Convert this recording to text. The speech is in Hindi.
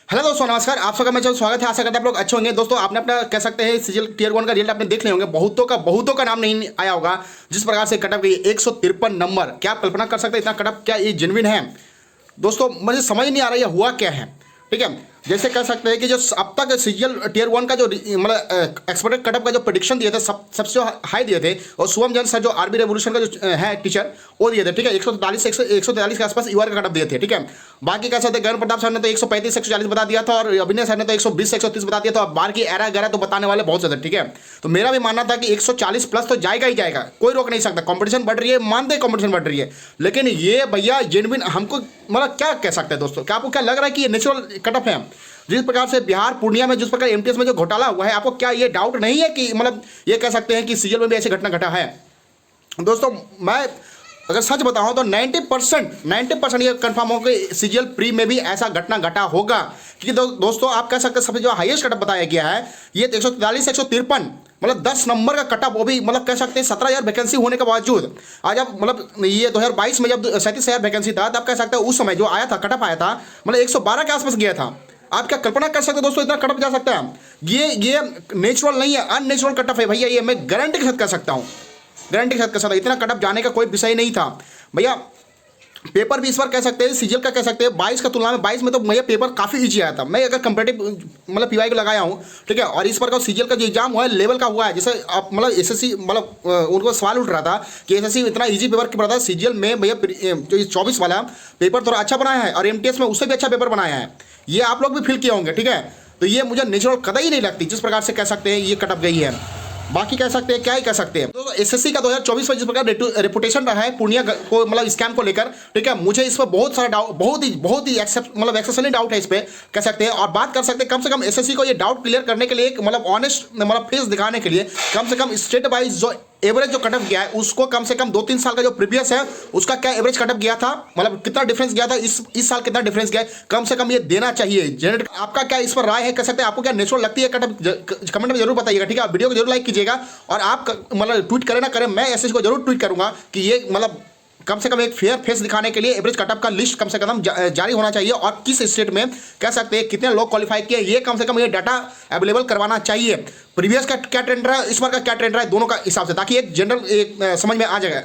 हेलो दोस्तों, नमस्कार। आप सबका मैं स्वागत है। आशा करते हैं आप लोग अच्छे होंगे। दोस्तों, आपने अपना कह सकते हैं सीजीएल टीयर 1 का रिजल्ट आपने देख लिए होंगे। बहुतों का नाम नहीं आया होगा। जिस प्रकार से कटअप गई 153 नंबर, क्या आप कल्पना कर सकते हैं इतना कटअप क्या ये जेन्युइन है? दोस्तों, मुझे समझ नहीं आ रहा है हुआ क्या है। ठीक है, जैसे कह सकते हैं कि जो अब तक सीजीएल टीयर 1 का जो मतलब एक्सपेक्टेड कटअप का जो प्रेडिक्शन दिए थे सबसे हाई दिए थे, और शुभम जैन सर जो आरबी रेवोल्यूशन का जो है टीचर, वो दिए थे। ठीक है, 143 के आसपास ईआर का कटअप दिए थे। ठीक है, बाकी कह सकते हैं गगन प्रताप सर ने तो 135 140 बता दिया था, और अभिनय सर ने तो 120 130 बता दिया था। और बाहर की 11 तो बताने वाले बहुत ज़्यादा। ठीक है, तो मेरा भी मानना था कि 140 प्लस तो जाएगा ही जाएगा, कोई रोक नहीं सकता। कंपटीशन बढ़ रही है, मानते हैं कंपटीशन बढ़ रही है, लेकिन ये भैया जेन्युइन हमको मतलब क्या कह सकते हैं दोस्तों? क्या आपको क्या लग रहा है कि ये नेचुरल कटअप है? जिस प्रकार से बिहार पूर्णिया में जिस प्रकार एमटीएस में जो घोटाला हुआ है, आपको क्या ये डाउट नहीं है कि मतलब ये कह सकते हैं कि सीजीएल में भी ऐसी घटना घटा है? दोस्तों, मैं अगर सच बताऊं तो 90% ये कंफर्म हो कि सीजीएल प्री में भी ऐसा घटना घटा होगा। क्योंकि दोस्तों, आप कह सकते हैं सबसे जो हाईएस्ट कटअप बताया गया है ये 143 153, मतलब 10 नंबर का कटअप, वो भी मतलब कह सकते हैं 17,000 वैकेंसी होने के बावजूद। आज आप मतलब ये 2022 में जब 37,000 वैकेंसी था, तब कह सकते हैं उस समय जो आया था कटअप आया था मतलब 112 के आसपास गया था। आप क्या कल्पना कर सकते हैं दोस्तों, इतना कटअप जा सकता है? ये नेचुरल नहीं है, अननेचुरल कटअप है भैया। ये मैं गारंटी के साथ कह सकता हूँ, गारंटी के साथ कह सकता हूँ। इतना कटअप जाने का कोई विषय नहीं था भैया। पेपर भी इस बार कह सकते हैं सीजीएल का कह सकते हैं 22 का तुलना में 22 में तो भैया पेपर काफ़ी इजी आया था। मैं अगर कंपेटिव मतलब पीवाई को लगाया हूँ, ठीक है, और इस बार का सीजीएल का जो एग्जाम हुआ है लेवल का हुआ है। जैसे आप मतलब एसएससी मतलब उनको सवाल उठ रहा था कि एसएससी इतना इजी पेपर क्यों पड़ा था, सीजीएल में भैया जो 24 वाला पेपर थोड़ा अच्छा बनाया है, और एमटीएस में उससे भी अच्छा पेपर बनाया है। ये आप लोग भी फील किए होंगे। ठीक है, तो ये मुझे नेचुरल कतई ही नहीं लगती जिस प्रकार से कह सकते हैं ये कटअप गई है। बाकी कह सकते हैं क्या ही कह सकते हैं। तो एसएससी का 2024 में जिस प्रकार रेपुटेशन रहा है पूर्णिया को मतलब स्कैम को लेकर, ठीक है, मुझे इस पर बहुत सारा डाउट, बहुत ही मतलब एक्सेप्शनली डाउट है इस पर कह सकते हैं। और बात कर सकते हैं कम से कम एसएससी को ये डाउट क्लियर करने के लिए, मतलब ऑनेस्ट मतलब फेस दिखाने के लिए, कम से कम स्टेट वाइज जो एवरेज जो कटअप गया है उसको कम से कम 2-3 साल का जो प्रीवियस है उसका क्या एवरेज कटअप गया था, मतलब कितना डिफरेंस गया था, इस साल कितना डिफरेंस गया है, कम से कम ये देना चाहिए जनरेट। आपका क्या इस पर राय है? कह सकते हैं आपको क्या नेचुरल लगती है कटअप? कमेंट में जरूर बताइएगा। ठीक है, आप वीडियो को जरूर लाइक कीजिएगा, और आप मतलब ट्वीट करें ना करें, मैं ऐसे को जरूर ट्वीट करूंगा कि ये मतलब कम से कम एक फेयर फेस दिखाने के लिए एवरेज कटअप का लिस्ट कम से कम जारी होना चाहिए, और किस स्टेट में कह सकते हैं कितने लोग क्वालिफाई किए, ये कम से कम ये डाटा अवेलेबल करवाना चाहिए। प्रीवियस का क्या ट्रेंड रहा है, इस बार का क्या ट्रेंड रहा है, दोनों का हिसाब से, ताकि एक जनरल एक समझ में आ जाएगा।